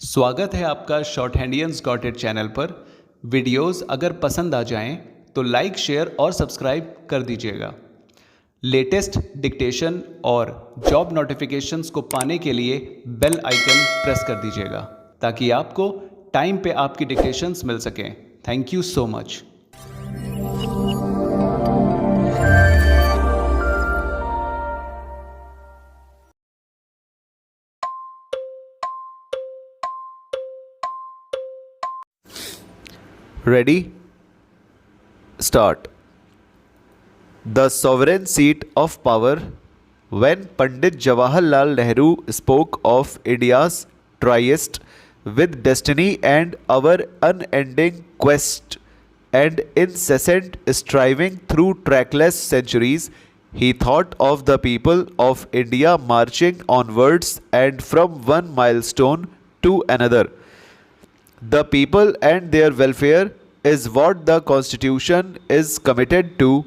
स्वागत है आपका शॉर्ट हैंडियंस गॉट इट चैनल पर। वीडियोस अगर पसंद आ जाएं तो लाइक, शेयर और सब्सक्राइब कर दीजिएगा। लेटेस्ट डिक्टेशन और जॉब नोटिफिकेशंस को पाने के लिए बेल आइकन प्रेस कर दीजिएगा ताकि आपको टाइम पे आपकी डिक्टेशंस मिल सकें। Thank you so much. Ready? Start. The sovereign seat of power. When Pandit Jawaharlal Nehru spoke of India's tryst with destiny and our unending quest and incessant striving through trackless centuries, he thought of the people of India marching onwards and from one milestone to another. The people and their welfare is what the Constitution is committed to.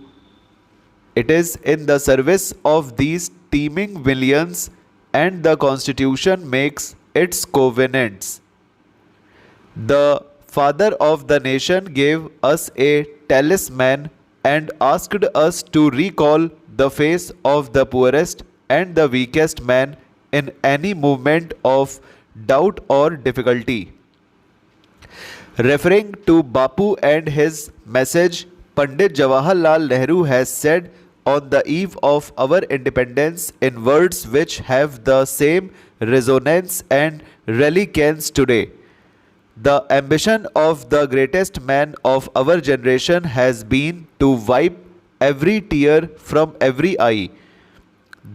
It is in the service of these teeming millions, and the Constitution makes its covenants. The Father of the nation gave us a talisman and asked us to recall the face of the poorest and the weakest man in any movement of doubt or difficulty. Referring to Bapu and his message, Pandit Jawaharlal Nehru has said on the eve of our independence in words which have the same resonance and reliquance today. The ambition of the greatest man of our generation has been to wipe every tear from every eye.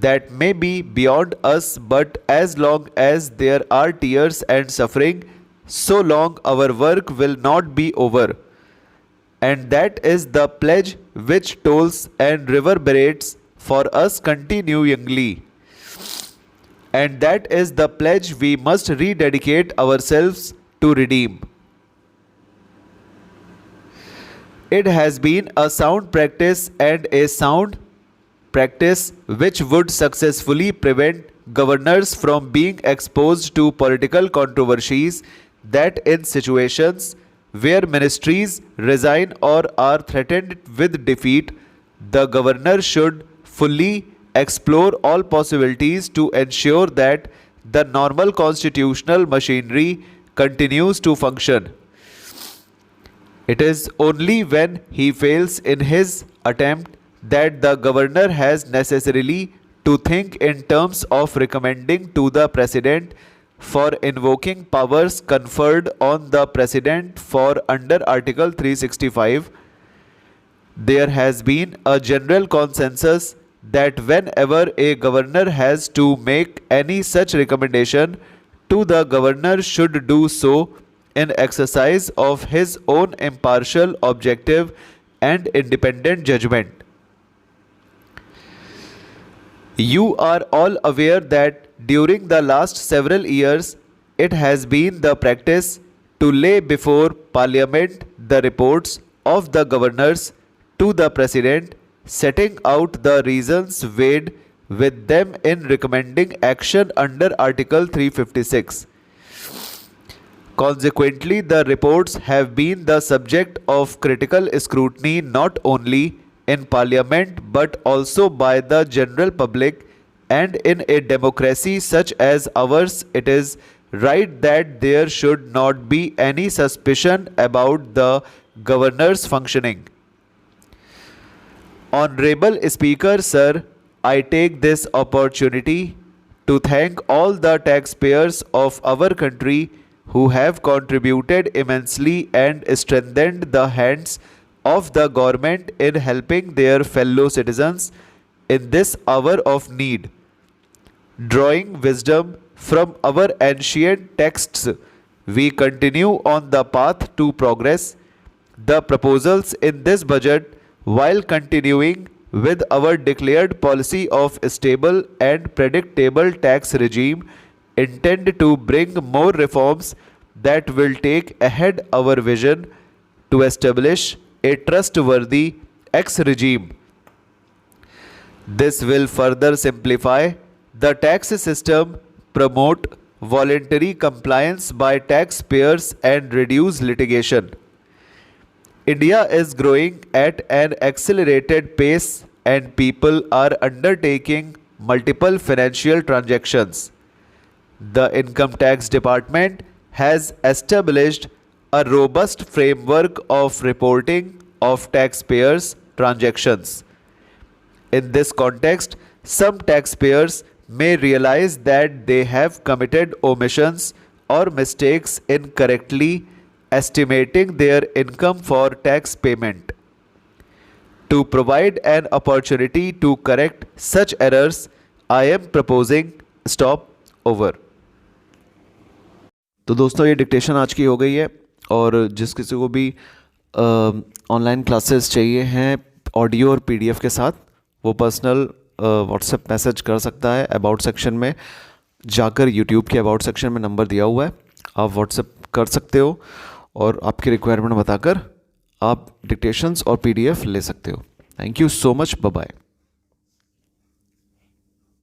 That may be beyond us, but as long as there are tears and suffering, so long our work will not be over. And that is the pledge which tolls and reverberates for us continuingly. And that is the pledge we must rededicate ourselves to redeem. It has been a sound practice and a sound practice which would successfully prevent governors from being exposed to political controversies, that in situations where ministries resign or are threatened with defeat, the governor should fully explore all possibilities to ensure that the normal constitutional machinery continues to function. It is only when he fails in his attempt that the governor has necessarily to think in terms of recommending to the President for invoking powers conferred on the President for under Article 365. There has been a general consensus that whenever a governor has to make any such recommendation to the governor should do so in exercise of his own impartial, objective and independent judgment. You are all aware that during the last several years, it has been the practice to lay before Parliament the reports of the governors to the President, setting out the reasons weighed with them in recommending action under Article 356. Consequently, the reports have been the subject of critical scrutiny not only in Parliament but also by the general public. And in a democracy such as ours, it is right that there should not be any suspicion about the governor's functioning. Honorable Speaker, Sir, I take this opportunity to thank all the taxpayers of our country who have contributed immensely and strengthened the hands of the government in helping their fellow citizens in this hour of need. Drawing wisdom from our ancient texts, we continue on the path to progress. The proposals in this budget, while continuing with our declared policy of stable and predictable tax regime, intend to bring more reforms that will take ahead our vision to establish a trustworthy tax regime. This will further simplify the tax system, promote voluntary compliance by taxpayers and reduce litigation. India is growing at an accelerated pace and people are undertaking multiple financial transactions. The Income Tax Department has established a robust framework of reporting of taxpayers' transactions. In this context, some taxpayers may realize that they have committed omissions or mistakes in correctly estimating their income for tax payment. To provide an opportunity to correct such errors, I am proposing stop over. तो दोस्तों ये dictation आज की हो गई है, और जिस किसी को भी ऑनलाइन क्लासेस चाहिए हैं ऑडियो और पीडीएफ के साथ, वो पर्सनल व्हाट्सएप मैसेज कर सकता है। अबाउट सेक्शन में जाकर यूट्यूब के अबाउट सेक्शन में नंबर दिया हुआ है, आप व्हाट्सएप कर सकते हो और आपकी रिक्वायरमेंट बताकर आप डिक्टेशंस और पीडीएफ ले सकते हो। Thank you so much, bye bye.